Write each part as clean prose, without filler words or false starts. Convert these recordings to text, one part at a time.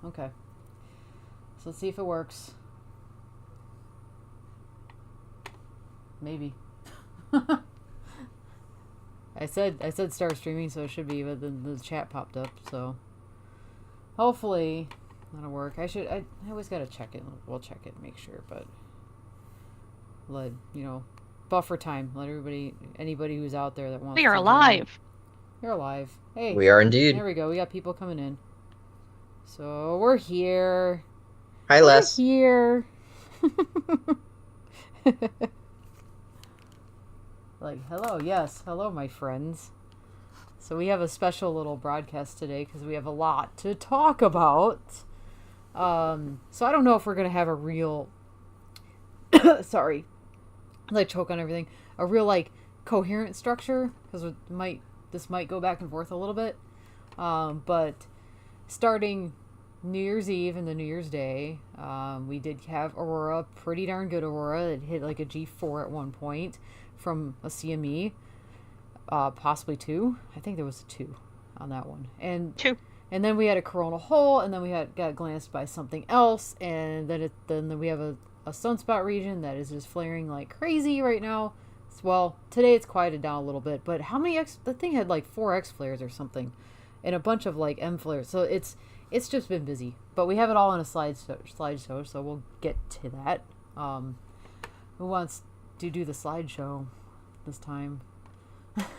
Okay. So let's see if it works. Maybe. I said start streaming, so it should be, but then the chat popped up, so hopefully that'll work. I always gotta check it. We'll check it and make sure, but let buffer time. Let anybody who's out there that wants We are to join in. alive. You're alive. Hey, We are indeed. there we go. We got people coming in. So we're here. Hi, Les. Here. Like, hello, yes, hello, my friends. So we have a special little broadcast today because we have a lot to talk about. So I don't know if we're gonna have a real, sorry, like choke on everything, a real like coherent structure because this might go back and forth a little bit. But starting New Year's Eve and the New Year's Day, we did have Aurora, pretty darn good Aurora. It hit like a G4 at one point from a CME, possibly 2. I think there was a 2 on that one. And 2. And then we had a coronal hole, and then we got glanced by something else, and then we have a sunspot region that is just flaring like crazy right now. Well, today it's quieted down a little bit, but how many the thing had like 4 X flares or something, and a bunch of like M flares. So it's just been busy, but we have it all in a slideshow, so we'll get to that. Who wants to do the slideshow this time?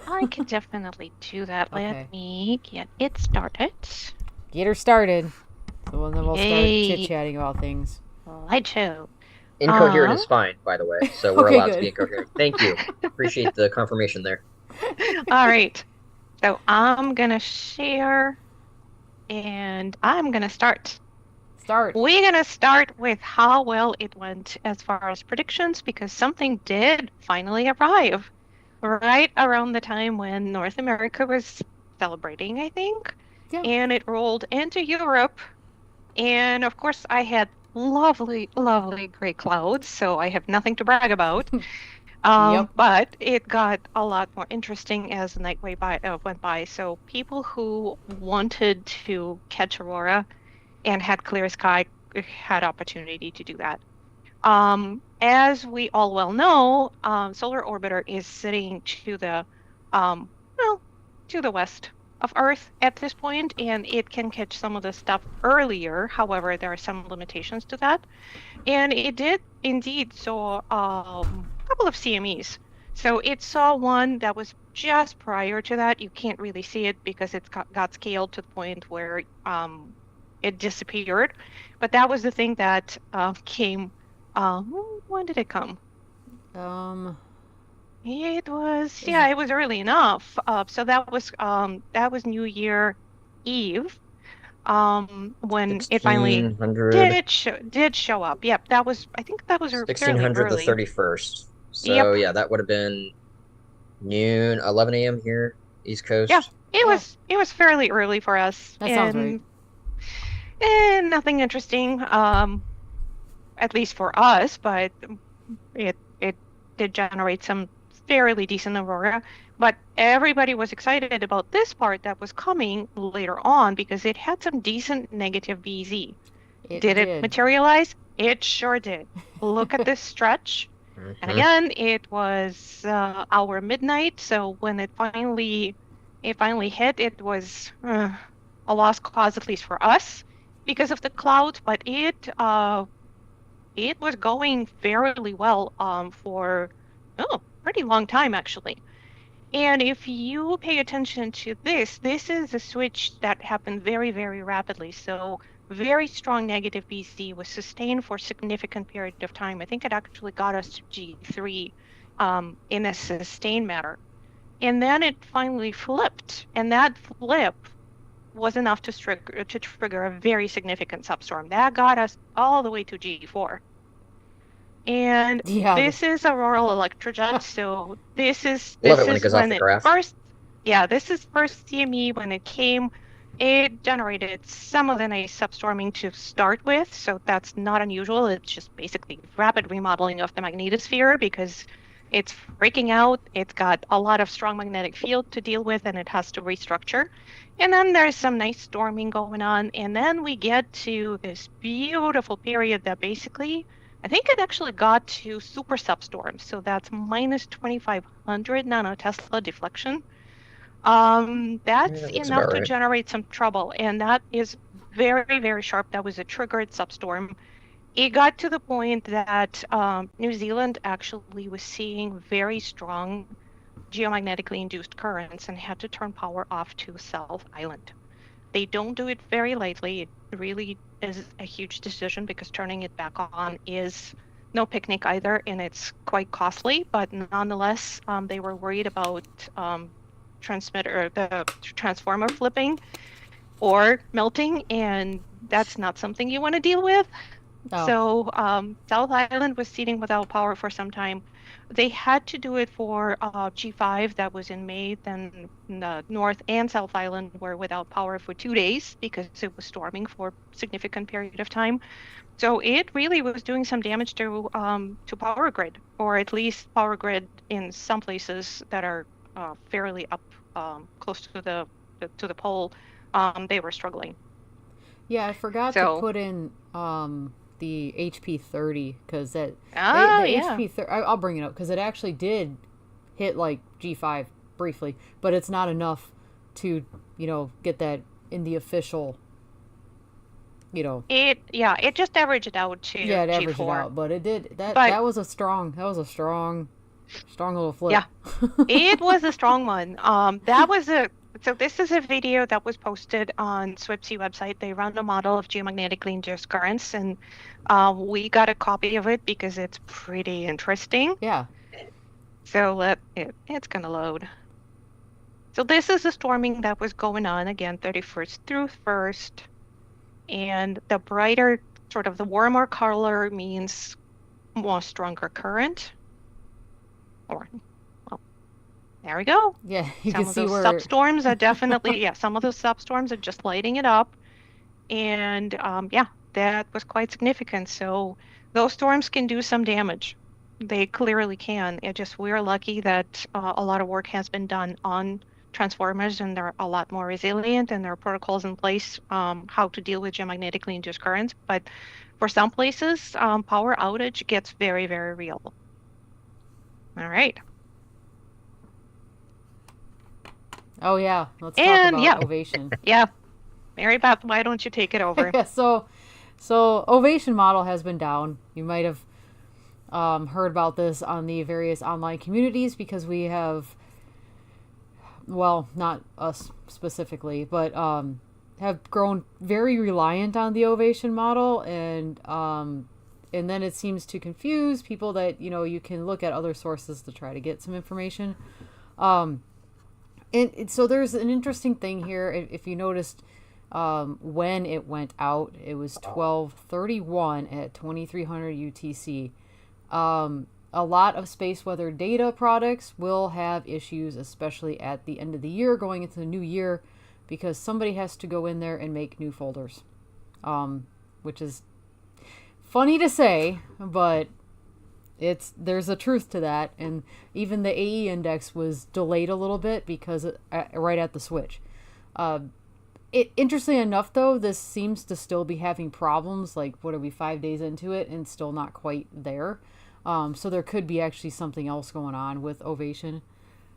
I can definitely do that. Okay. Let me get it started. Get her started. So then we'll Yay. start chit-chatting about things. Slideshow. Incoherent is fine, by the way, so we're Okay, allowed good. to be incoherent. Thank you. Appreciate the confirmation there. All right. So I'm going to share, and I'm going to start. Start. We're going to start with how well it went as far as predictions, because something did finally arrive right around the time when North America was celebrating, I think. Yeah. And it rolled into Europe. And of course, I had lovely, lovely gray clouds, so I have nothing to brag about. Yep. But it got a lot more interesting as the night went by. So people who wanted to catch Aurora and had clear sky had opportunity to do that. As we all well know, solar orbiter is sitting to the to the west of Earth at this point, and it can catch some of the stuff earlier. However, there are some limitations to that. And it did indeed saw a couple of CMEs. So it saw one that was just prior to that. You can't really see it because it's got scaled to the point where it disappeared. But that was the thing that came. When did it come? It was it was early enough. So that was New Year Eve. When it finally 1600 did show up. Yep, I think that was fairly 1600 early. the 31st. So Yep. yeah, that would have been noon, 11 a.m. here, East Coast. Yeah, it was fairly early for us. That sounds right. And nothing interesting, at least for us, but it did generate some fairly decent aurora. But everybody was excited about this part that was coming later on because it had some decent negative BZ. Did it materialize? It sure did. Look at this stretch. And again, it was our midnight, so when it finally hit, it was a lost cause, at least for us, because of the cloud. But it was going fairly well for a pretty long time, actually. And if you pay attention to this is a switch that happened very, very rapidly. So very strong negative BC was sustained for a significant period of time. I think it actually got us to G3 in a sustained manner. And then it finally flipped. And that flip was enough to trigger a very significant substorm. That got us all the way to G4. And this is auroral electrojet, so this is when it goes off the graph. This is first CME when it came. It generated some of the nice substorming to start with, so that's not unusual. It's just basically rapid remodeling of the magnetosphere because It's freaking out. It's got a lot of strong magnetic field to deal with, and it has to restructure. And then there's some nice storming going on. And then we get to this beautiful period that basically, I think it actually got to super substorms. So that's minus 2,500 nanotesla deflection. Yeah, That's that looks enough about to right. generate some trouble. And that is very, very sharp. That was a triggered substorm. It got to the point that New Zealand actually was seeing very strong geomagnetically induced currents and had to turn power off to South Island. They don't do it very lightly. It really is a huge decision because turning it back on is no picnic either, and it's quite costly. But nonetheless, they were worried about the transformer flipping or melting, and that's not something you want to deal with. Oh, So South Island was sitting without power for some time. They had to do it for G5 that was in May. Then the North and South Island were without power for 2 days because it was storming for a significant period of time. So it really was doing some damage to power grid, or at least power grid in some places that are fairly up close to the pole. They were struggling. yeah, I forgot to So, put in the HP 30 because oh the yeah. HP 30 I'll bring it up because it actually did hit like G5 briefly, but it's not enough to get that in the official you know It just averaged out yeah, to it averaged it G4. out, but it did But that was a strong little flip. yeah, it was a strong one. So this is a video that was posted on SWIPC website. They run a model of geomagnetically induced currents, and we got a copy of it because it's pretty interesting. Yeah. So it's gonna load. So this is the storming that was going on again, 31st through 1st. And the brighter, sort of the warmer color means more stronger current. Or, well, there we go. Yeah, you Some can of see those where substorms are definitely, yeah, some of those substorms are just lighting it up. And yeah, that was quite significant. So those storms can do some damage. They clearly can. It just, we're lucky that a lot of work has been done on transformers and they're a lot more resilient and there are protocols in place how to deal with geomagnetically induced currents. But for some places, power outage gets very, very real. All right. oh yeah, let's talk And about yeah, Ovation. yeah. Mary Beth, why don't you take it over? Yeah, so Ovation model has been down. You might have heard about this on the various online communities because we have, well, not us specifically, but have grown very reliant on the Ovation model, and then it seems to confuse people that you can look at other sources to try to get some information. Um, and so there's an interesting thing here. If you noticed, when it went out, it was 12:31 at 2300 UTC. A lot of space weather data products will have issues, especially at the end of the year, going into the new year, because somebody has to go in there and make new folders, which is funny to say, but there's a truth to that. And even the AE index was delayed a little bit because right at the switch. Interestingly enough, though, this seems to still be having problems. Like, what are we, 5 days into it, and still not quite there. So there could be actually something else going on with Ovation,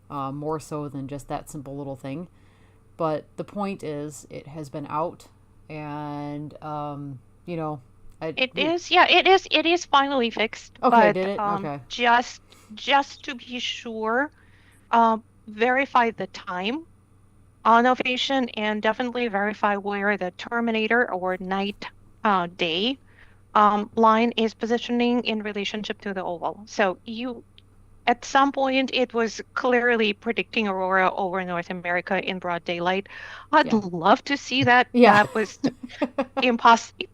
more so than just that simple little thing. But the point is, it has been out, and It is, yeah, it is finally fixed, okay, but did it? Okay. just to be sure, verify the time on Ovation and definitely verify where the terminator or night day line is positioning in relationship to the oval. So at some point, it was clearly predicting Aurora over North America in broad daylight. I'd Yeah. love to see that. Yeah. That was impossible.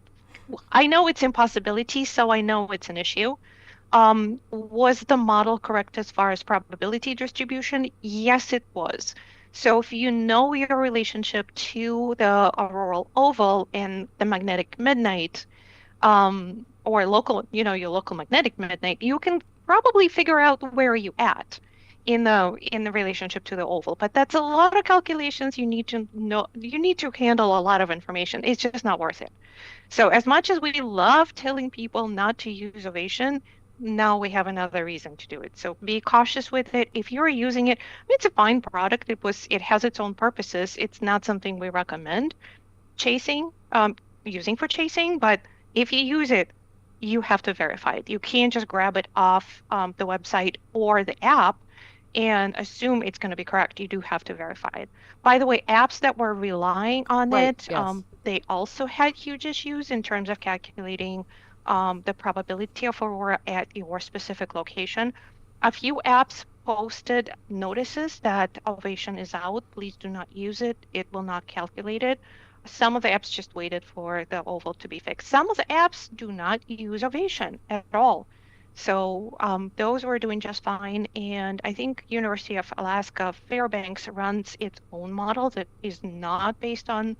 I know it's impossibility, so I know it's an issue. Was the model correct as far as probability distribution? Yes, it was. So if you know your relationship to the auroral oval and the magnetic midnight, or local, your local magnetic midnight, you can probably figure out where are you at in the relationship to the oval. But that's a lot of calculations. You need to know, you need to handle a lot of information. It's just not worth it. So as much as we love telling people not to use Ovation, now we have another reason to do it. So be cautious with it. If you're using it, I mean, it's a fine product. It has its own purposes. It's not something we recommend chasing, using for chasing, but if you use it, you have to verify it. You can't just grab it off the website or the app and assume it's going to be correct. You do have to verify it. By the way, apps that were relying on Right. it, Yes. they also had huge issues in terms of calculating the probability of aurora at your specific location. A few apps posted notices that Ovation is out. Please do not use it. It will not calculate it. Some of the apps just waited for the oval to be fixed. Some of the apps do not use Ovation at all. So those were doing just fine. And I think University of Alaska Fairbanks runs its own model that is not based on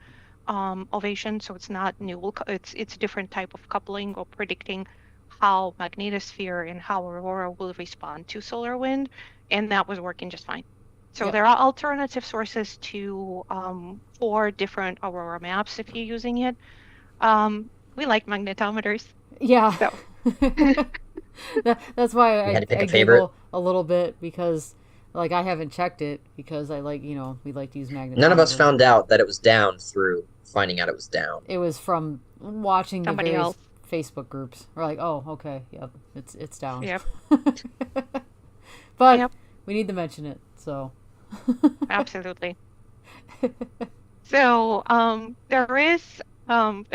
Ovation. So it's not new. It's a different type of coupling or predicting how magnetosphere and how aurora will respond to solar wind. And that was working just fine. So Yep. there are alternative sources to for different aurora maps if you're using it. We like magnetometers. Yeah. So That's why You had to pick I a favorite. giggle a little bit because, like, I haven't checked it because we like to use None of us magnetometers. found out that it was down through finding out it was down. It was from watching the somebody various else. Facebook groups. We're like, oh, okay, yep, it's down. Yep. But Yep. we need to mention it, so. Absolutely. So there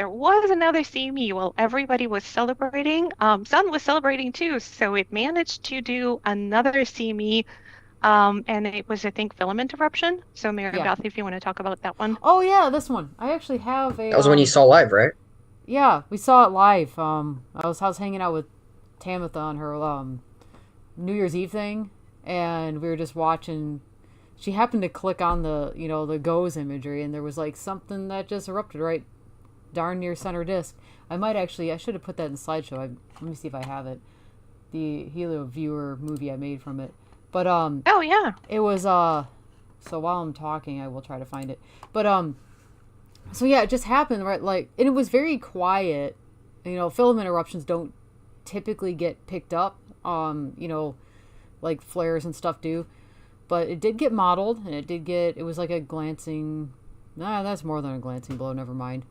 was another CME while everybody was celebrating. Sun was celebrating too, so it managed to do another CME. And it was, I think, filament eruption. So Mary Yeah. Beth, if you want to talk about that one. Oh yeah, this one. I actually have a That was when you saw live, right? yeah, we saw it live. I was hanging out with Tamitha on her New Year's Eve thing, and we were just watching. She happened to click on the GOES imagery, and there was like something that just erupted right darn near center disk. I should have put that in slideshow. Let me see if I have it. The Helio Viewer movie I made from it. But Oh yeah. it was so while I'm talking I will try to find it. But so yeah, it just happened right like and it was very quiet. Filament eruptions don't typically get picked up. Like flares and stuff do. But it did get modeled, and it was like a glancing. Nah, that's more than a glancing blow. Never mind.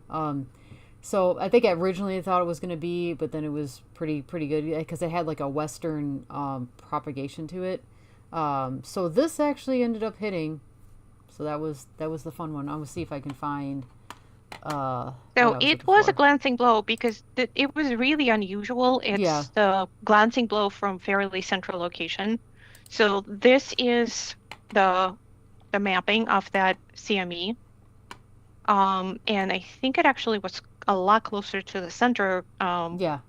So I think originally I thought it was going to be, but then it was pretty good because it had like a western propagation to it. So this actually ended up hitting. So that was the fun one. I'm gonna see if I can find. What I So was it looking was a for. glancing blow because it was really unusual. Yeah, It's the glancing blow from fairly central location. So this is the the mapping of that CME. And I think it actually was a lot closer to the center yeah,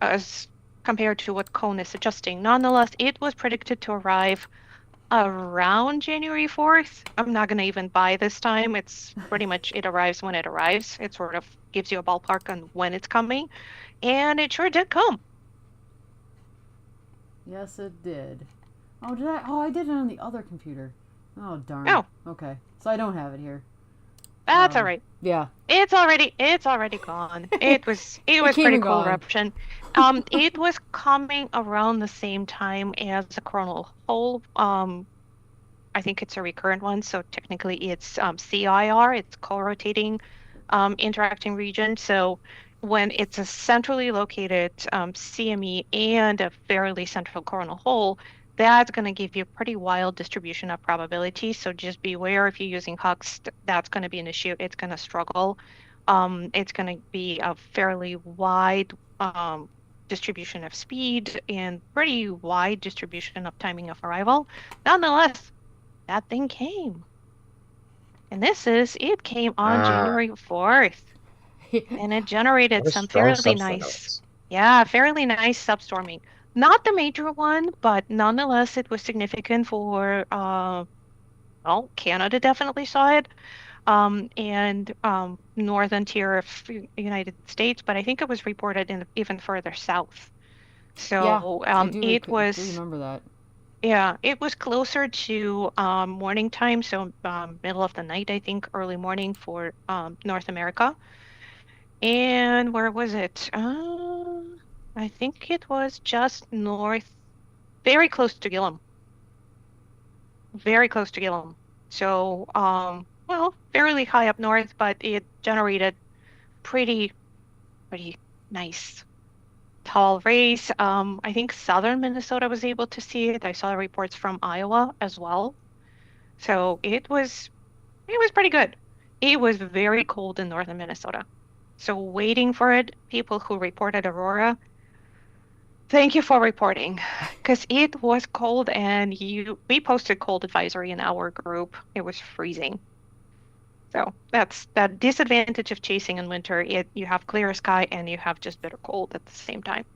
as compared to what Cone is suggesting. Nonetheless, it was predicted to arrive around January 4th. I'm not going to even buy this time. It's pretty much it arrives when it arrives. It sort of gives you a ballpark on when it's coming. And it sure did come. yes, it did. Oh, did I? Oh, I did it on the other computer. Oh darn. Oh, Okay, so I don't have it here. that's all right. Yeah, It's already gone. It was came pretty and cool gone. eruption. It was coming around the same time as the coronal hole. I think it's a recurrent one, so technically it's CIR, it's co-rotating interacting region. So when it's a centrally located CME and a fairly central coronal hole, that's going to give you a pretty wild distribution of probability. So just beware if you're using Hux, that's going to be an issue. It's going to struggle. It's going to be a fairly wide distribution of speed and pretty wide distribution of timing of arrival. Nonetheless, that thing came. And it came on Ah, January 4th. And it generated what a some strong fairly substorm that nice, was. yeah, fairly nice substorming. Not the major one, but nonetheless, it was significant for, well, Canada definitely saw it, and northern tier of United States, but I think it was reported in even further south. Yeah, So I do, it do was, remember that. yeah, it was closer to morning time, so middle of the night, I think, early morning for North America. And where was it? I think it was just north, very close to Gillum, very close to Gillum. So, well, fairly high up north, but it generated pretty, pretty nice tall rays. I think southern Minnesota was able to see it. I saw reports from Iowa as well. So it was pretty good. It was very cold in northern Minnesota. So waiting for it, people who reported Aurora, thank you for reporting, because it was cold and we posted cold advisory in our group. It was freezing. So that's that disadvantage of chasing in winter. You have clear sky and you have just bitter cold at the same time.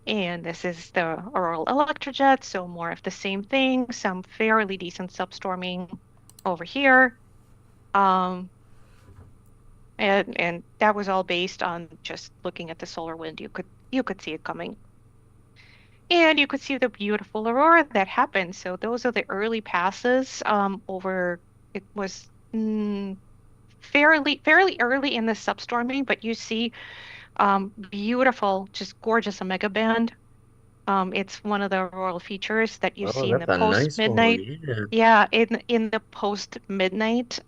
And this is the Aurora electrojet, so more of the same thing, some fairly decent substorming over here. Um, and that was all based on just looking at the solar wind. You could see it coming. And you could see the beautiful aurora that happened. So those are the early passes over it was fairly early in the substorming, but you see beautiful, just gorgeous omega band. It's one of the auroral features that you Oh, see in that's the a post nice one. midnight. Yeah. Yeah, in the post midnight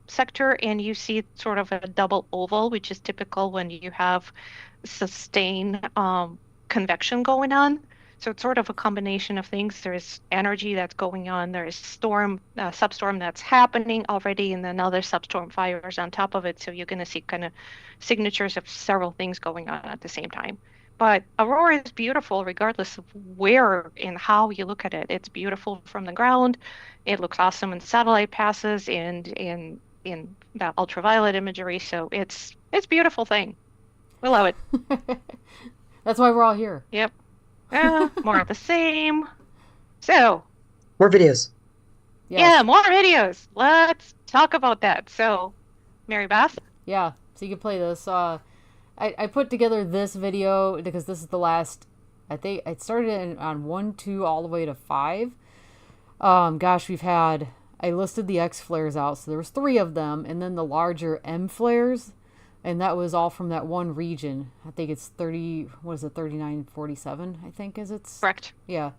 sector, and you see sort of a double oval, which is typical when you have sustained convection going on. So it's sort of a combination of things. There's energy that's going on. There's substorm that's happening already, and then other substorm fires on top of it. So you're going to see kind of signatures of several things going on at the same time. But Aurora is beautiful regardless of where and how you look at it. It's beautiful from the ground. It looks awesome in satellite passes and in the ultraviolet imagery. So it's a beautiful thing. We love it. That's why we're all here. Yep. More of the same. So, More videos. Yes. yeah, more videos. Let's talk about that. So, Mary Beth? Yeah, so you can play this. I put together this video because this is the last. I think it started on 1, 2, all the way to 5. Gosh, I listed the X-flares out, so there was 3 of them, and then the larger M flares, and that was all from that one region. I think it's 3947, I think is its. Correct. Yeah.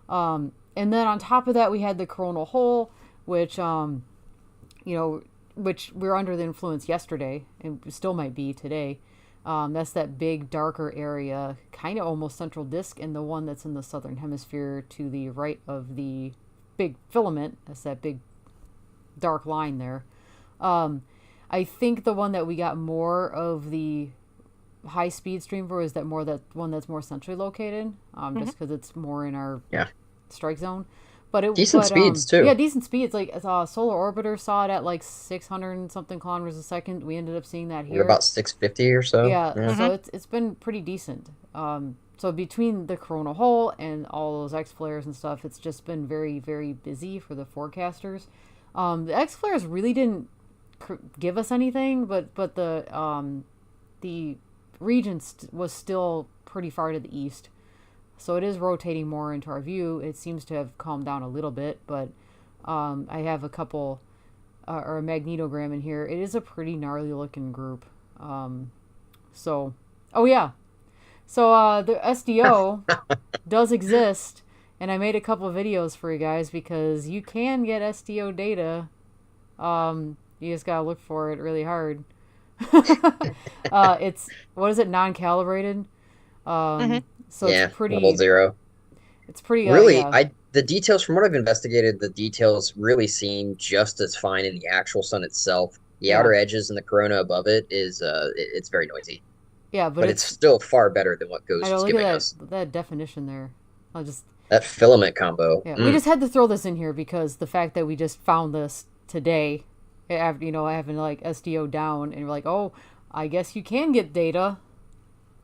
And then on top of that, we had the coronal hole, which, which we were under the influence yesterday, and still might be today. That's that big, darker area, kind of almost central disk, and the one that's in the southern hemisphere to the right of the big filament. That's that big, dark line there. I think the one that we got more of the high-speed stream for is that one that's more centrally located, just because it's more in our strike zone. Decent speeds too. Yeah, decent speeds. Like Solar Orbiter saw it at like 600 and something kilometers a second. We ended up seeing that here. We're about 650 or so. Yeah. So it's been pretty decent. So between the coronal hole and all those X flares and stuff, it's just been very, very busy for the forecasters. The X flares really didn't give us anything, but the region was still pretty far to the east. So it is rotating more into our view. It seems to have calmed down a little bit, but I have a couple, or a magnetogram in here. It is a pretty gnarly looking group. So the SDO does exist, and I made a couple of videos for you guys because you can get SDO data. You just gotta look for it really hard. It's, what is it, non-calibrated? So it's pretty level 0. It's pretty really. The details from what I've investigated, the details really seem just as fine in the actual sun itself. The outer edges and the corona above it is it's very noisy. Yeah, but it's still far better than what Ghost is giving us. That definition there. That filament combo. Yeah, we just had to throw this in here because the fact that we just found this today, having like SDO down, and we're like, oh, I guess you can get data.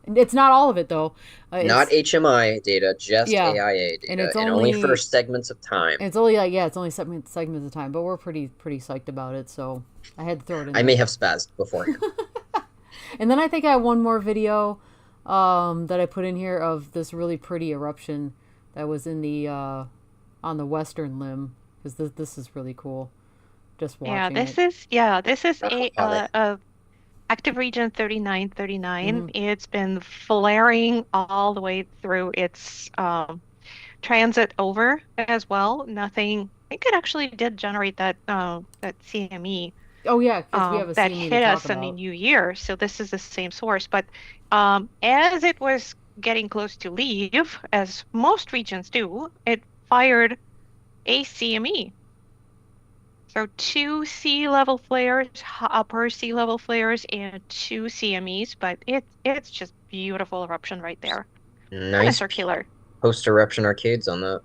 It's not all of it though. Not HMI data, just AIA data, and it's only for segments of time. It's only it's only segments of time, but we're pretty psyched about it. So I had to throw it in. I may have spazzed beforehand. And then I think I have one more video that I put in here of this really pretty eruption that was in the on the western limb, because this is really cool. Just Yeah, watching it. this is Love it. a active region 3939. Hmm. It's been flaring all the way through its transit over as well. Nothing. I think it actually did generate that CME Oh yeah, because we have a that CME to hit talk us in the about. new year. So this is the same source. But as it was getting close to leave, as most regions do, it fired a CME. So two sea level flares, upper sea level flares, and two CMEs. But it's just beautiful eruption right there. Kind of Nice circular. post-eruption arcades on that.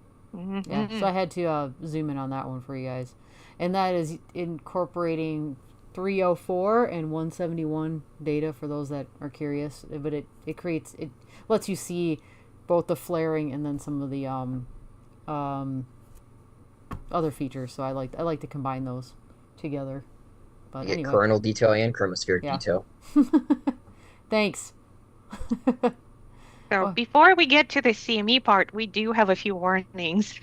Yeah, so Hmm. I had to zoom in on that one for you guys, and that is incorporating 304 and 171 data for those that are curious. But it lets you see both the flaring and then some of the um other features. So I like to combine those together. You But get anyway, coronal detail and chromospheric yeah. detail. Thanks. So Oh before we get to the CME part, we do have a few warnings,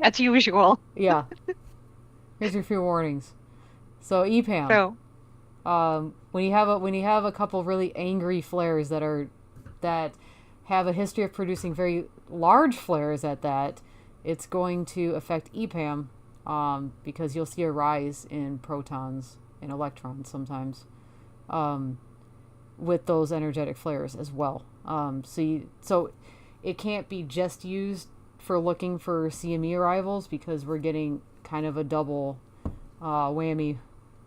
as usual. yeah. Here's your few warnings. So EPAM. So When you have a couple really angry flares that have a history of producing very large flares at that, it's going to affect EPAM, because you'll see a rise in protons and electrons sometimes, um, with those energetic flares as well. So it can't be just used for looking for CME arrivals, because we're getting kind of a double whammy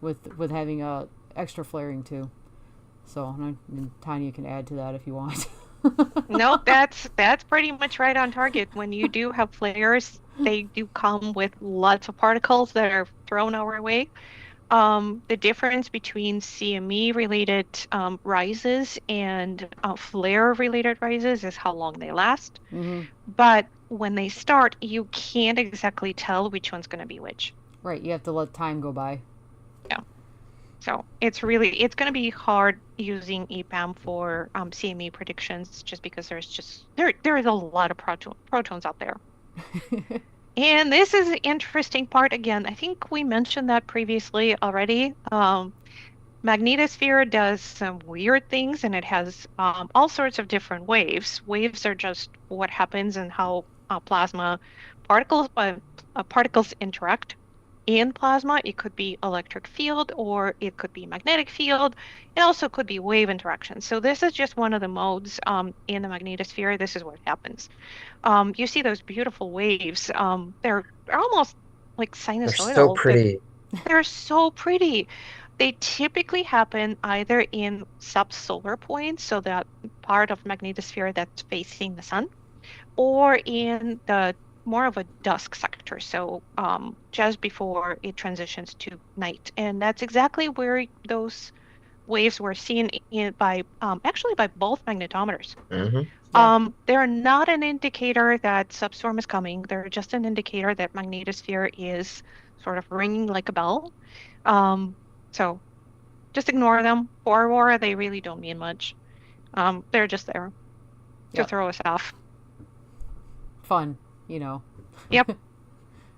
with having a extra flaring too. So and Tanya can add to that if you want. no, that's pretty much right on target. When you do have flares, they do come with lots of particles that are thrown our way. The difference between CME related rises and flare related rises is how long they last. Hmm. But when they start, you can't exactly tell which one's going to be which. Right, you have to let time go by. Yeah. So it's going to be hard using EPAM for CME predictions, just because there is a lot of protons out there. And this is the interesting part again. I think we mentioned that previously already. Magnetosphere does some weird things, and it has all sorts of different waves. Waves are just what happens and how plasma particles interact in plasma. It could be electric field or it could be magnetic field. It also could be wave interaction. So this is just one of the modes in the magnetosphere. This is what happens. You see those beautiful waves. They're almost like They're so sinusoidal. pretty. They're so pretty. They typically happen either in subsolar points, so that part of magnetosphere that's facing the sun, or in the more of a dusk sector, so just before it transitions to night. And that's exactly where those waves were seen by actually by both magnetometers. Hmm. Yeah. They're not an indicator that substorm is coming. They're just an indicator that magnetosphere is sort of ringing like a bell. So just ignore them. For Aurora, they really don't mean much. They're just there to Yep. throw us off. Fun, you know. Yep.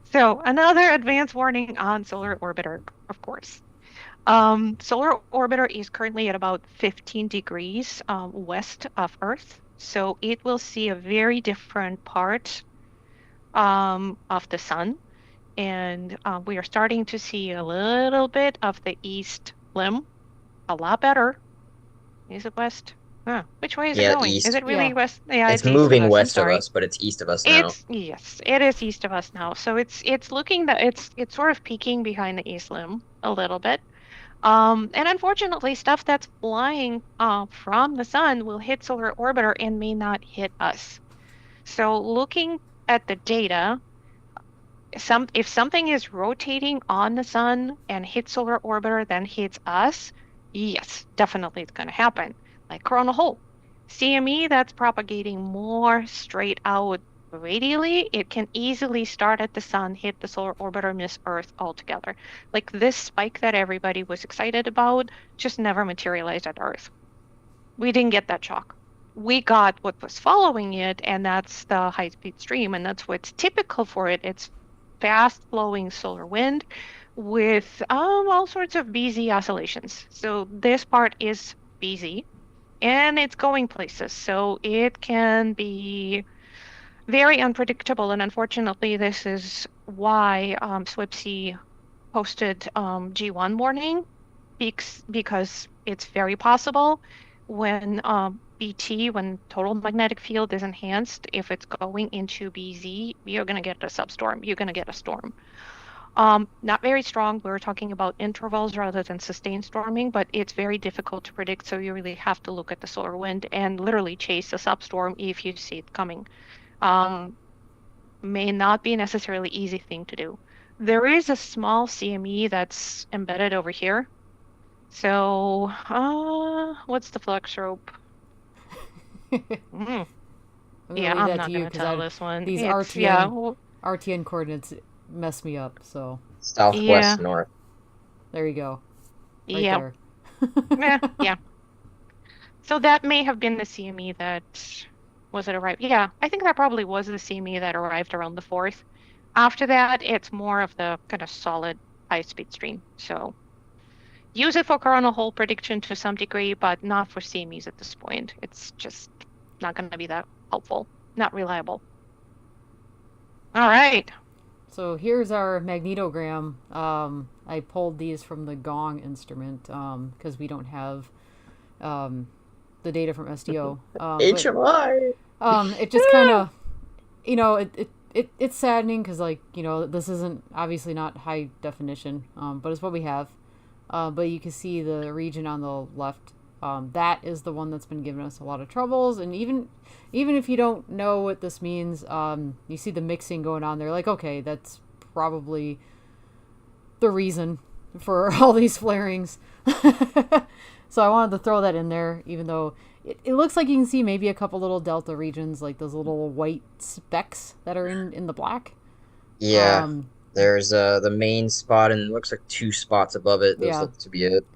So another advance warning on Solar Orbiter, of course. Solar Orbiter is currently at about 15 degrees west of Earth. So it will see a very different part of the sun. And we are starting to see a little bit of the east limb, a lot better. Is it west? Which way is it Yeah, going? Is east. it really Yeah. west? Yeah, It's it's east of moving us. I'm west of sorry. us, but it's east of us now. Yes, it is east of us now. So it's looking that it's sort of peeking behind the east limb a little bit. And unfortunately, stuff that's flying from the sun will hit solar orbiter and may not hit us. So looking at the data, if something is rotating on the sun and hits solar orbiter, then hits us, yes, definitely it's going to happen. Like coronal hole. CME that's propagating more straight out radially, it can easily start at the sun, hit the solar orbiter, miss Earth altogether. Like this spike that everybody was excited about just never materialized at Earth. We didn't get that shock. we got what was following it, and that's the high-speed stream, and that's what's typical for it. It's fast-flowing solar wind with all sorts of BZ oscillations. So this part is BZ, and it's going places. So it can be very unpredictable, and unfortunately, this is why SWIPC posted G1 warning, because it's very possible when BT, when total magnetic field is enhanced, if it's going into BZ, you're going to get a substorm. You're going to get a storm. Not very strong. We're talking about intervals rather than sustained storming, but it's very difficult to predict. So you really have to look at the solar wind and literally chase a substorm if you see it coming. May not be necessarily easy thing to do. There is a small CME that's embedded over here. So, what's the flex rope? Yeah, I'm not going to tell this one. These RTN coordinates mess me up, so. Southwest north. There you go. Right there. Yeah. So that may have been the CME that was it arrived. Yeah, I think that probably was the CME that arrived around the 4th. After that, it's more of the kind of solid high-speed stream. So use it for coronal hole prediction to some degree, but not for CMEs at this point. It's just not going to be that helpful, not reliable. All right. So here's our magnetogram. I pulled these from the Gong instrument because we don't have the data from SDO. HMI. It just kind of, it's saddening because, this isn't obviously not high definition, but it's what we have. But you can see the region on the left. That is the one that's been giving us a lot of troubles. And even if you don't know what this means, you see the mixing going on there. Like, okay, that's probably the reason for all these flarings. So I wanted to throw that in there, even though it looks like you can see maybe a couple little delta regions, like those little white specks that are in the black. Yeah. There's the main spot, and it looks like 2 spots above it. Those look to be it.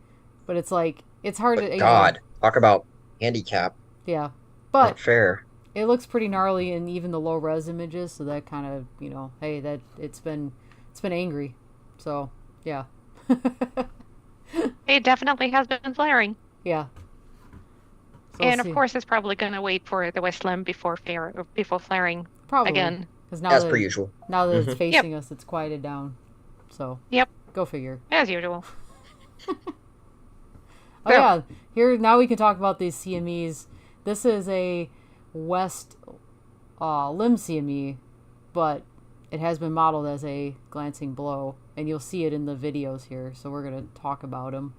But it's like, it's hard to... God, talk about handicap. Yeah. But not fair. It looks pretty gnarly in even the low-res images, so that kind of, hey, that it's been angry. So, yeah. It definitely has been flaring. Yeah. So and of course, it's probably going to wait for the west limb before flaring probably again. As per usual. Now that it's facing us, it's quieted down. So, go figure. As usual. Yeah. Here, now we can talk about these CMEs. This is a west limb CME, but it has been modeled as a glancing blow, and you'll see it in the videos here, so we're going to talk about them.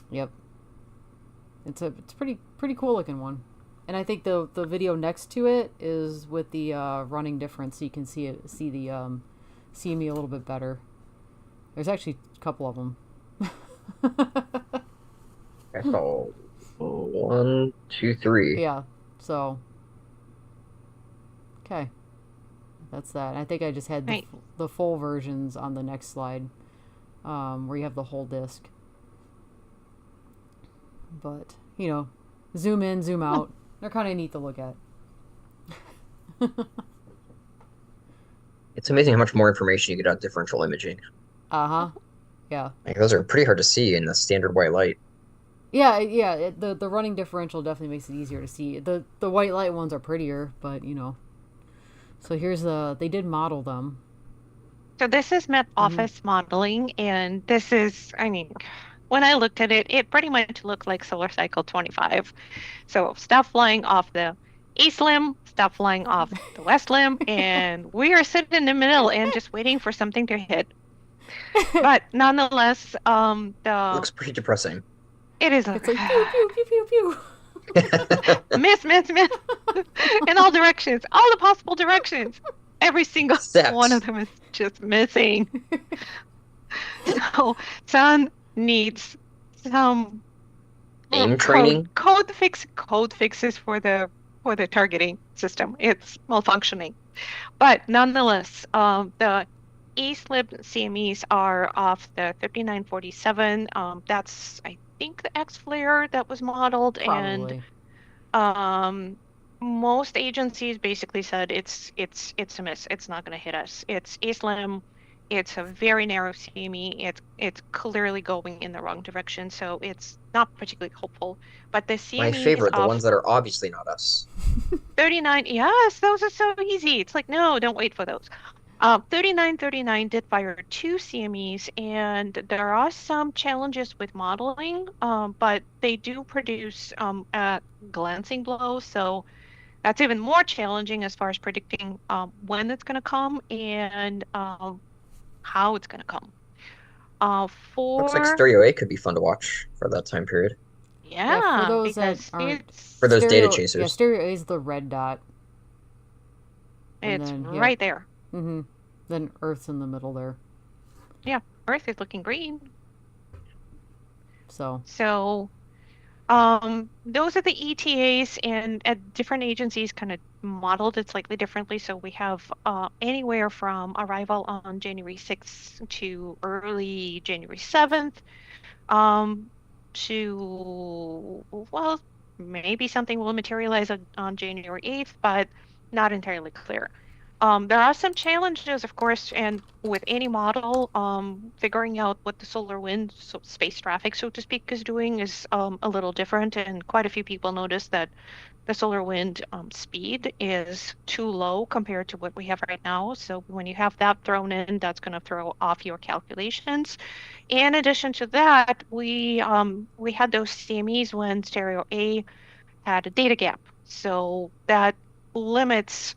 Yep. It's pretty cool looking one. And I think the video next to it is with the running difference, so you can see the CME a little bit better. There's actually a couple of them. Oh, 1, 2, 3. Yeah. So. Okay. That's that. I think I just had the full versions on the next slide, where you have the whole disc. But zoom in, zoom out. They're kind of neat to look at. It's amazing how much more information you get out of differential imaging. Uh-huh. Yeah. Those are pretty hard to see in the standard white light. Yeah. The running differential definitely makes it easier to see. The white light ones are prettier, but So here's they did model them. So this is Met Office modeling, and this is, when I looked at it, it pretty much looked like solar cycle 25. So stuff flying off the east limb, stuff flying off the west limb, and we are sitting in the middle and just waiting for something to hit. But nonetheless, it looks pretty depressing. It is. It's like pew pew pew pew pew. Miss in all directions, all the possible directions. Every single one of them is just missing. So Sun needs some aim training, code fixes for the targeting system. It's malfunctioning, but nonetheless, the east limb CMEs are off the 5947. That's, I think the X-flare that was modeled, Probably. and most agencies basically said it's a miss. It's not going to hit us. It's slim. It's a very narrow CME. It's clearly going in the wrong direction, so it's not particularly hopeful. But the My CME is favorite, the ones off that are obviously not us. 39. Yes, those are so easy. It's like, no, don't wait for those. 3939 did fire 2 CMEs, and there are some challenges with modeling, but they do produce a glancing blow, so that's even more challenging as far as predicting when it's going to come and how it's going to come. Looks like For Stereo A could be fun to watch for that time period. Yeah, for yeah, those that because aren't For those data yeah, chasers. stereo A is the red dot. And it's then, right there. Mm-hmm. Then Earth's in the middle there. Yeah, Earth is looking green. So those are the ETAs, and at different agencies kind of modeled it slightly differently. So we have anywhere from arrival on January 6th to early January 7th, to, well, maybe something will materialize on January 8th, but not entirely clear. There are some challenges, of course, and with any model, figuring out what the solar wind, so space traffic, so to speak, is doing is a little different. And quite a few people noticed that the solar wind speed is too low compared to what we have right now. So when you have that thrown in, that's going to throw off your calculations. In addition to that, we had those CMEs when Stereo A had a data gap. So that limits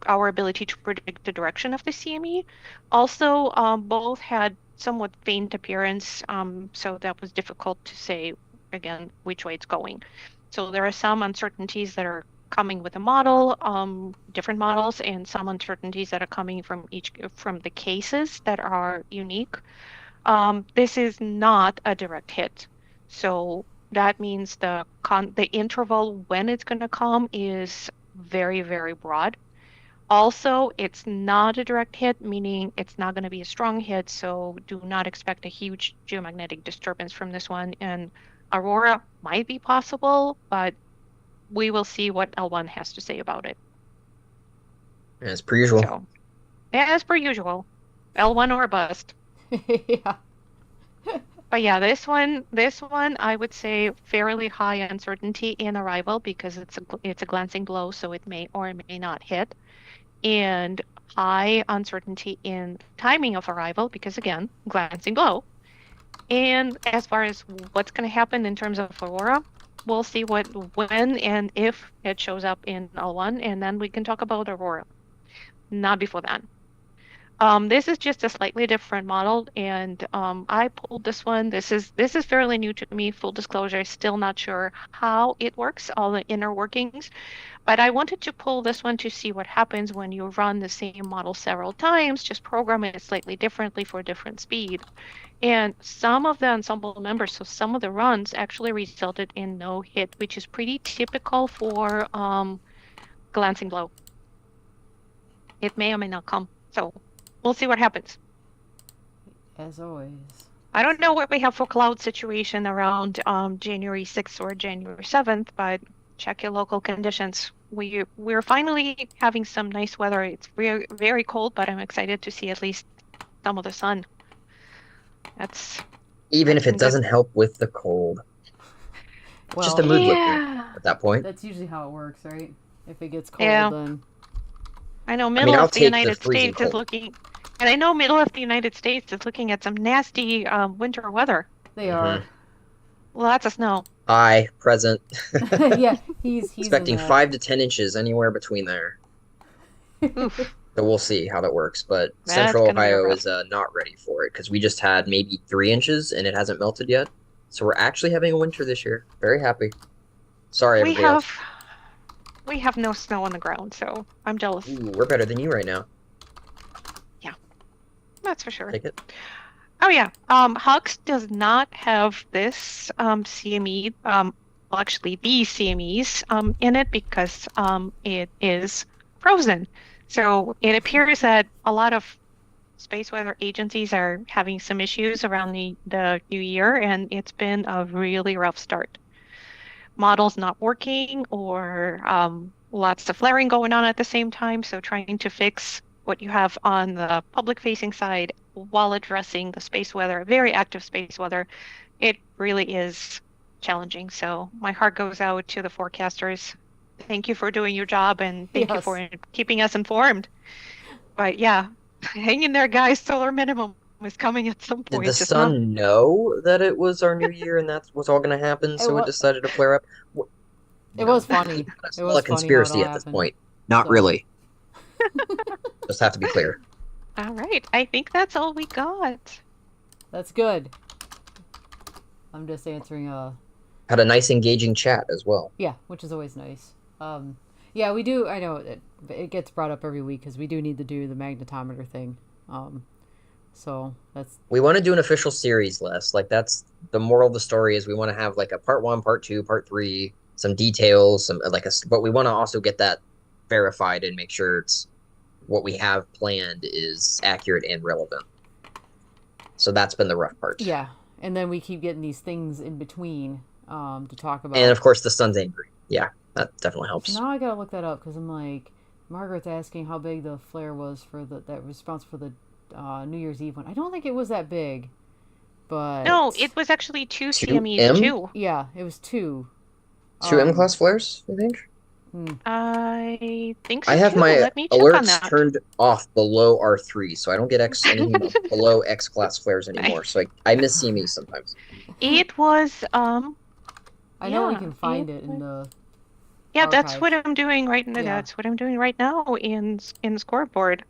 our ability to predict the direction of the CME. Also, both had somewhat faint appearance, so that was difficult to say, again, which way it's going. So there are some uncertainties that are coming with a model, different models, and some uncertainties that are coming from the cases that are unique. This is not a direct hit. So that means the interval when it's going to come is very, very broad. Also, it's not a direct hit, meaning it's not going to be a strong hit, so do not expect a huge geomagnetic disturbance from this one. And Aurora might be possible, but we will see what L1 has to say about it. As per usual. So, as per usual, L1 or bust. yeah. But yeah, this one, I would say fairly high uncertainty in arrival because it's a glancing blow, so it may or may not hit. And high uncertainty in timing of arrival because, again, glancing blow. And as far as what's going to happen in terms of Aurora, we'll see when and if it shows up in L1, and then we can talk about Aurora. Not before then. This is just a slightly different model, and I pulled this one. This is fairly new to me, full disclosure. Still not sure how it works, all the inner workings. But I wanted to pull this one to see what happens when you run the same model several times, just program it slightly differently for different speed. And some of the ensemble members, so some of the runs actually resulted in no hit, which is pretty typical for glancing blow. It may or may not come. So we'll see what happens. As always. I don't know what we have for cloud situation around January 6th or January 7th, but check your local conditions. We're finally having some nice weather. It's very, very cold, but I'm excited to see at least some of the sun. Even if it good. doesn't help with the cold. Well, Just a mood lifter at that point. That's usually how it works, right? If it gets cold, then I know middle I'll of the take the United freezing States is cold. looking, and I know middle of the United States is looking at some nasty winter weather. they are. Lots of snow. Aye, present. yeah, he's Expecting in that. 5 to 10 inches anywhere between there. Oof. So we'll see how that works. But That's Central gonna be Ohio rough. is not ready for it because we just had maybe 3 inches and it hasn't melted yet. So we're actually having a winter this year. Very happy. Sorry, everybody else. We have no snow on the ground, so I'm jealous. Ooh, we're better than you right now. Yeah, that's for sure. Take it. Oh yeah, Hux does not have this CME, well, actually these CMEs in it because it is frozen. So it appears that a lot of space weather agencies are having some issues around the new year, and it's been a really rough start. Models not working or lots of flaring going on at the same time. So trying to fix what you have on the public-facing side while addressing the space weather, very active space weather, it really is challenging. So my heart goes out to the forecasters. Thank you for doing your job, and thank you Yes. for keeping us informed. But yeah, hang in there, guys. Solar minimum is coming at some Did point. the It's not. sun know that it was our new year and that's what's all going to happen, so it decided to flare up? It was funny. It's It all was a funny how it conspiracy all at this happened. point. Not So- really. Just have to be clear. All right. I think that's all we got. That's good. I'm just answering Had a nice engaging chat as well. yeah, which is always nice. Yeah, we do. I know it gets brought up every week because we do need to do the magnetometer thing. So that's We want to do an official series list. Like that's the moral of the story is we want to have like a part 1, part 2, part 3, some details, some but we want to also get that verified and make sure it's what we have planned is accurate and relevant. So that's been the rough part. yeah, and then we keep getting these things in between to talk about. And of course the sun's angry. Yeah, that definitely helps. So now I gotta look that up because I'm like, Margaret's asking how big the flare was for that response for the New Year's Eve one. I don't think it was that big, but No, it was actually 2 2 CMEs M? too. yeah, it was 2. 2 M class flares, I think. I think so I have too. my Let me check on alerts that. turned off below R3, so I don't get anything below X class flares anymore. So I miss CME sometimes. It was I know we yeah, can find it it in the yeah, that's archive. what I'm doing right now. Yeah. That's what I'm doing right now in scoreboard.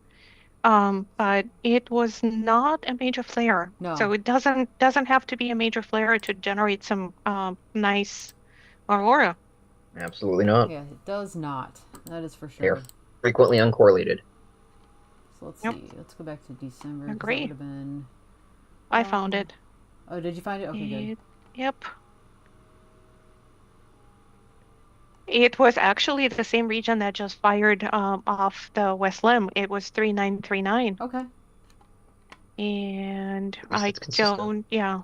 But it was not a major flare. No. So it doesn't have to be a major flare to generate some nice aurora. Absolutely not. Yeah, it does not. That is for They're sure. frequently uncorrelated. So let's Yep. see. Let's go back to December. 'cause Agree. That would have been. I found it. Oh, did you find it? Okay, good. Yep. It was actually the same region that just fired off the West Limb. It was 3939. Okay. And At least I it's consistent. yeah.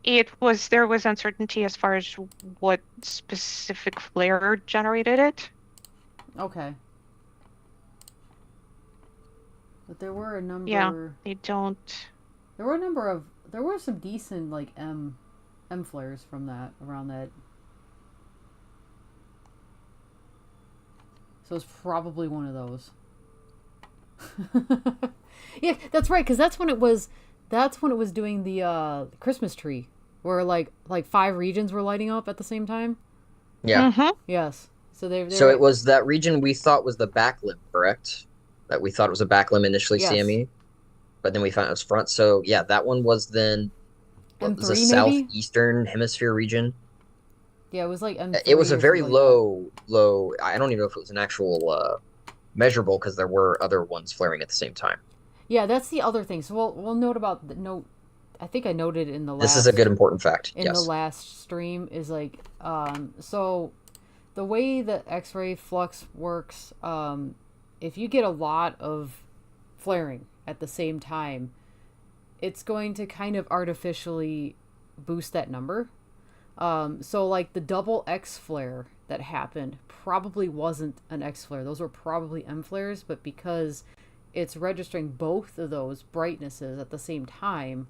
There was uncertainty as far as what specific flare generated it. Okay. But there were a number. Yeah. They don't. There were a number of. There were some decent like M flares from that around that. So it's probably one of those. Yeah, that's right. Because that's when it was. That's when it was doing the Christmas tree, where like 5 regions were lighting up at the same time. Yeah. Mhm. Yes. So they. So it was that region we thought was the back limb, correct? That we thought it was a back limb initially, Yes. CME, but then we found it was front. So yeah, that one was then what was the M3 maybe? southeastern hemisphere region. Yeah, it was like M3 It was a or very something like that. low. I don't even know if it was an actual measurable because there were other ones flaring at the same time. Yeah, that's the other thing. So we'll note about the note. I think I noted in the last. This is a good important fact. in Yes. the last stream is like so the way the X-ray flux works, if you get a lot of flaring at the same time, it's going to kind of artificially boost that number. So like the double X flare that happened probably wasn't an X flare. Those were probably M flares, but because it's registering both of those brightnesses at the same time,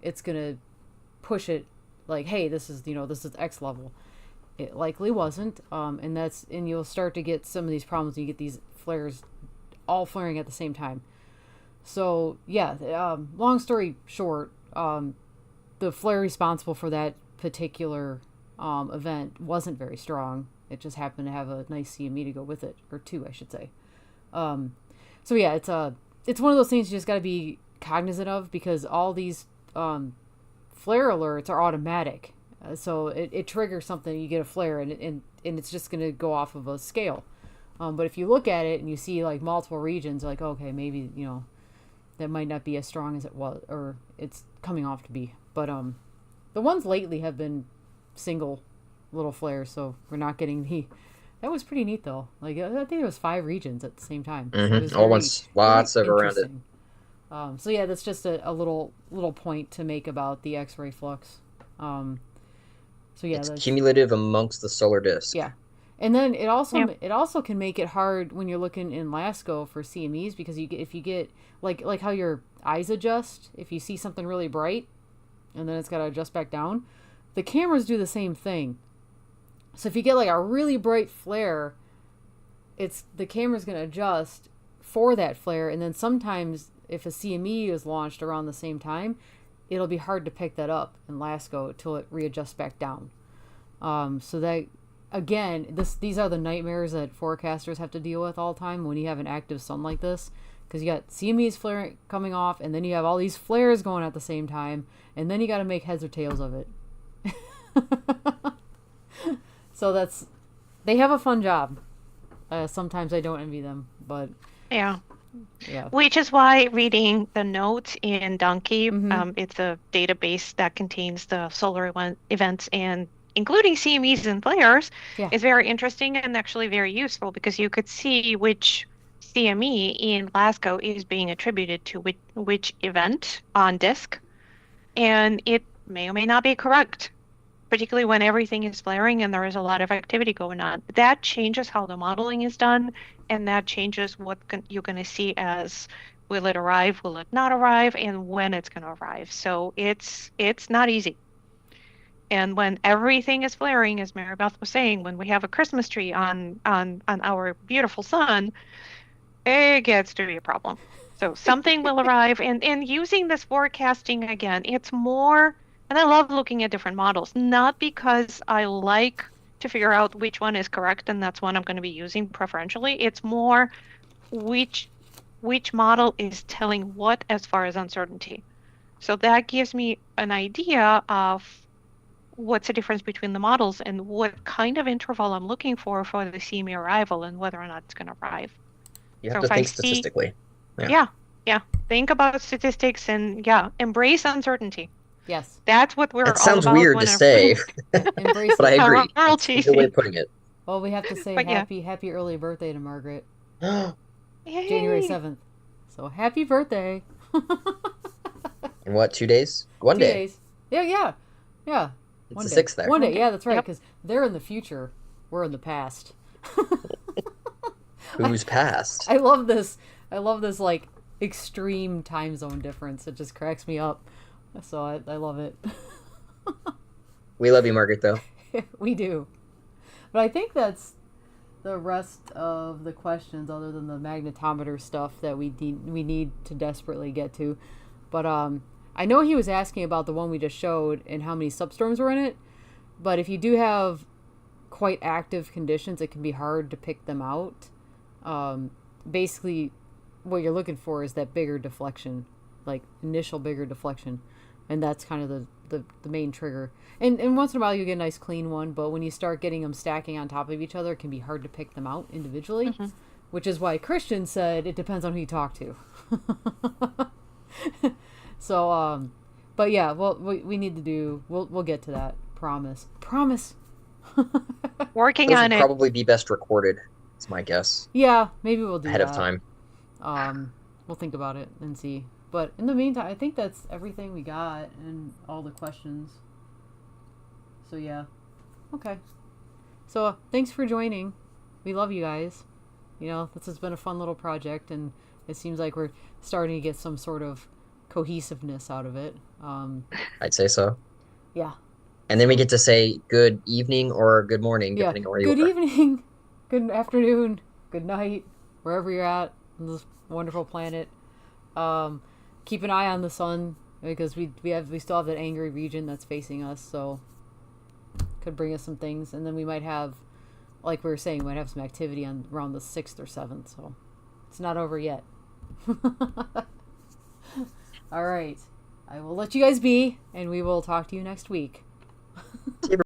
it's gonna push it like, hey, this is X level. It likely wasn't, and you'll start to get some of these problems. You get these flares all flaring at the same time. So yeah, long story short, the flare responsible for that particular event wasn't very strong. It just happened to have a nice CME to go with it, or 2, I should say. So yeah, it's one of those things you just got to be cognizant of because all these flare alerts are automatic. So it triggers something, you get a flare, and it's just going to go off of a scale. But if you look at it and you see like multiple regions, like, okay, maybe, that might not be as strong as it was, or it's coming off to be. But the ones lately have been single little flares, so we're not getting the... That was pretty neat, though. Like, I think it was 5 regions at the same time. So it was All once, lots of very around it. interesting. So yeah, that's just a little point to make about the X-ray flux. So yeah, It's that's cumulative amongst the solar disk. yeah. And then Yep. it also can make it hard when you're looking in LASCO for CMEs because if you get like how your eyes adjust if you see something really bright and then it's got to adjust back down. The cameras do the same thing. So if you get like a really bright flare, it's the camera's going to adjust for that flare, and then sometimes if a CME is launched around the same time, it'll be hard to pick that up in LASCO until it readjusts back down. So that again, these are the nightmares that forecasters have to deal with all the time when you have an active sun like this, because you got CMEs flaring coming off, and then you have all these flares going at the same time, and then you got to make heads or tails of it. So they have a fun job. Sometimes I don't envy them, but Yeah. yeah. Which is why reading the notes in Donkey, Mm-hmm. it's a database that contains the solar events and including CMEs and flares, Yeah. is very interesting and actually very useful because you could see which CME in LASCO is being attributed to which event on disk, and it may or may not be correct, particularly when everything is flaring and there is a lot of activity going on. That changes how the modeling is done, and that changes what you're going to see as will it arrive, will it not arrive, and when it's going to arrive. So it's not easy. And when everything is flaring, as Mary Beth was saying, when we have a Christmas tree on our beautiful sun, it gets to be a problem. So something will arrive, and using this forecasting again, it's more, and I love looking at different models, not because I like to figure out which one is correct and that's one I'm going to be using preferentially. It's more which model is telling what as far as uncertainty. So that gives me an idea of what's the difference between the models and what kind of interval I'm looking for the CME arrival and whether or not it's going to arrive. You have So to if I think see, statistically. Yeah. yeah, think about statistics and yeah, embrace uncertainty. Yes. That's what we're That all sounds about weird to when say, Yeah. Embrace but I it. agree. Aurora It's a good way TV. of putting it. Well, we have to say But yeah, happy early birthday to Margaret. January yay! 7th. So happy birthday. In what, 2 days? One 2 day. days. Yeah, yeah. Yeah. It's One the day. 6th there. One day. Okay. Yeah, that's right. Yep. Because they're in the future. We're in the past. I, Who's passed? I love this. I love this, like, extreme time zone difference. It just cracks me up. So I love it. We love you, Margaret, though. We do. But I think that's the rest of the questions, other than the magnetometer stuff that we need to desperately get to. But I know he was asking about the one we just showed and how many substorms were in it. But if you do have quite active conditions, it can be hard to pick them out. Basically, what you're looking for is that bigger deflection, like initial bigger deflection, and that's kind of the main trigger. And once in a while you get a nice clean one, but when you start getting them stacking on top of each other, it can be hard to pick them out individually, Mhm. which is why Christian said it depends on who you talk to. So, but yeah, well, we need to do. We'll get to that. Promise. Working Those on would it. probably be best recorded, is my guess, Yeah, maybe we'll do ahead that. of time. We'll think about it and see. But in the meantime, I think that's everything we got and all the questions. So yeah. Okay. So thanks for joining. We love you guys. You know, this has been a fun little project, and it seems like we're starting to get some sort of cohesiveness out of it. I'd say so. Yeah. And then we get to say good evening or good morning, Yeah. depending on where you Good are. evening, good afternoon, good night, wherever you're at on this wonderful planet. Keep an eye on the sun because we still have that angry region that's facing us, so could bring us some things, and then we might have, like we were saying, we might have some activity on around the 6th or 7th, so it's not over yet. All right, I will let you guys be, and we will talk to you next week.